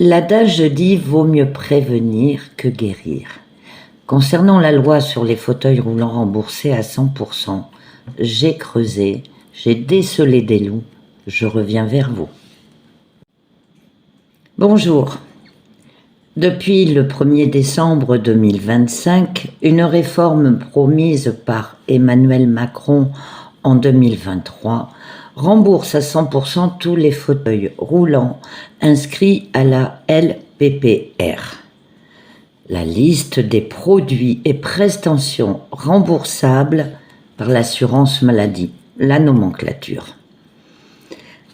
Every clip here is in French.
L'adage dit « vaut mieux prévenir que guérir ». Concernant la loi sur les fauteuils roulants remboursés à 100%, j'ai creusé, j'ai décelé des loups, je reviens vers vous. Bonjour. Depuis le 1er décembre 2025, une réforme promise par Emmanuel Macron en 2023 rembourse à 100% tous les fauteuils roulants inscrits à la LPPR. La liste des produits et prestations remboursables par l'assurance maladie, la nomenclature.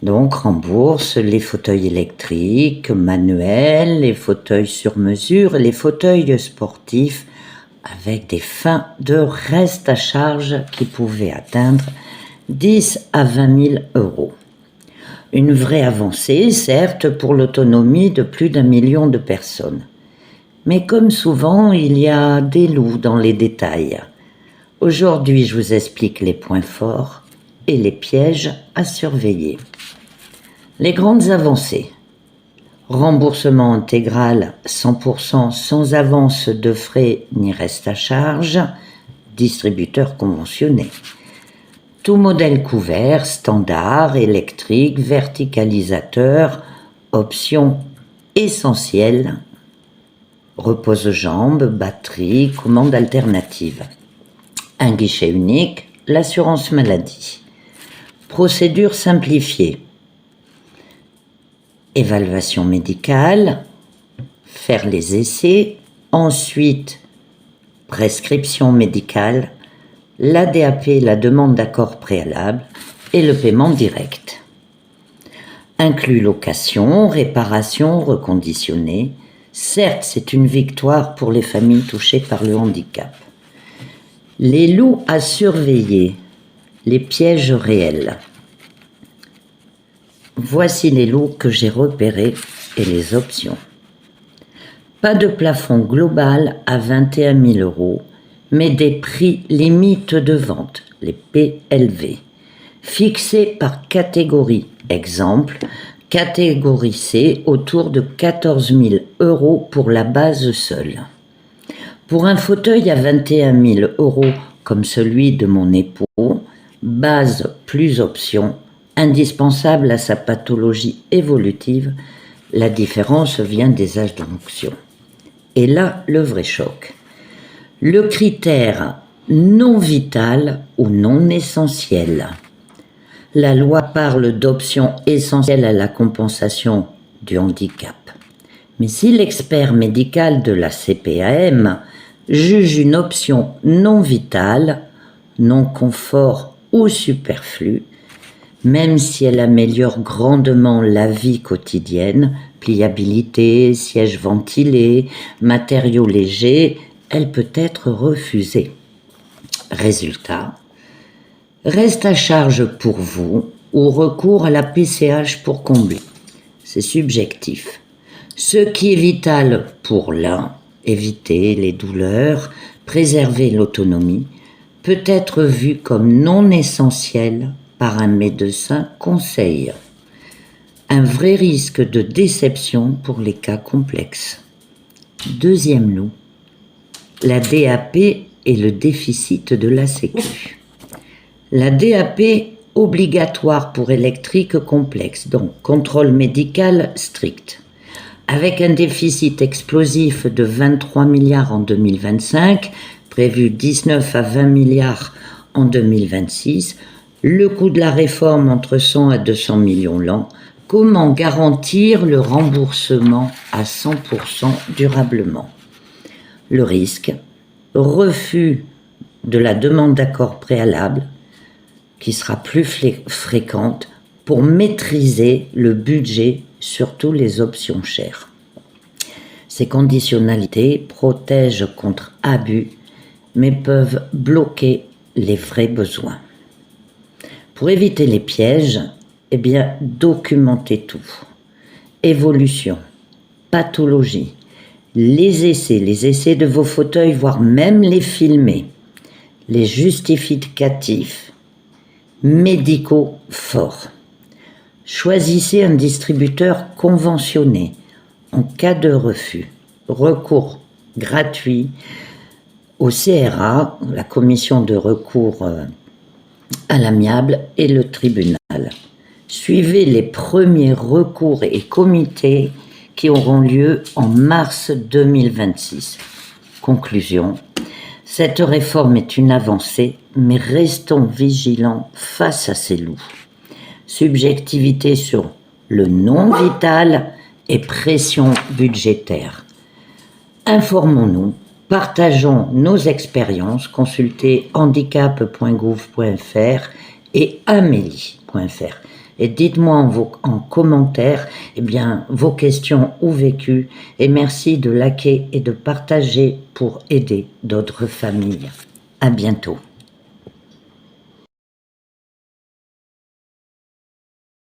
Donc rembourse les fauteuils électriques, manuels, les fauteuils sur mesure et les fauteuils sportifs avec des fins de reste à charge qui pouvaient atteindre 10 à 20 000 euros. Une vraie avancée, certes, pour l'autonomie de plus d'1 million de personnes. Mais comme souvent, il y a des loups dans les détails. Aujourd'hui, je vous explique les points forts et les pièges à surveiller. Les grandes avancées. Remboursement intégral 100% sans avance de frais ni reste à charge, distributeur conventionné. Tout modèle couvert, standard, électrique, verticalisateur, option essentielle, repose-jambes, batterie, commande alternative. Un guichet unique, l'assurance maladie. Procédure simplifiée. Évaluation médicale, faire les essais, ensuite prescription médicale, la DAP, la demande d'accord préalable et le paiement direct. Inclut location, réparation, reconditionné. Certes, c'est une victoire pour les familles touchées par le handicap. Les loups à surveiller, les pièges réels. Voici les lots que j'ai repérés et les options. Pas de plafond global à 21 000 euros, mais des prix limites de vente, les PLV, fixés par catégorie. Exemple, catégorie C autour de 14 000 euros pour la base seule. Pour un fauteuil à 21 000 euros comme celui de mon époux, base plus option, indispensable à sa pathologie évolutive, la différence vient des âges d'onction. Et là, le vrai choc. Le critère non vital ou non essentiel. La loi parle d'options essentielles à la compensation du handicap. Mais si l'expert médical de la CPAM juge une option non vitale, non confort ou superflue, même si elle améliore grandement la vie quotidienne, pliabilité, siège ventilé, matériaux légers, elle peut être refusée. Résultat, reste à charge pour vous ou recours à la PCH pour combler. C'est subjectif. Ce qui est vital pour l'un, éviter les douleurs, préserver l'autonomie, peut être vu comme non essentiel par un médecin conseil. Un vrai risque de déception pour les cas complexes. Deuxième loup, la DAP et le déficit de la Sécu. La DAP obligatoire pour électrique complexe, donc contrôle médical strict. Avec un déficit explosif de 23 milliards en 2025, prévu 19 à 20 milliards en 2026, le coût de la réforme entre 100 à 200 millions l'an, comment garantir le remboursement à 100% durablement? Le risque, refus de la demande d'accord préalable, qui sera plus fréquente pour maîtriser le budget, surtout les options chères. Ces conditionnalités protègent contre abus, mais peuvent bloquer les vrais besoins. Pour éviter les pièges, documentez tout. Évolution, pathologie, les essais de vos fauteuils, voire même les filmer, les justificatifs médicaux forts. Choisissez un distributeur conventionné en cas de refus. Recours gratuit au CRA, la commission de recours à l'amiable, et le tribunal. Suivez les premiers recours et comités qui auront lieu en mars 2026. Conclusion. Cette réforme est une avancée, mais restons vigilants face à ces loups. Subjectivité sur le non vital et pression budgétaire. Informons-nous, partageons nos expériences, consultez handicap.gouv.fr et amélie.fr. Et dites-moi en commentaire vos questions ou vécus, et merci de liker et de partager pour aider d'autres familles. À bientôt.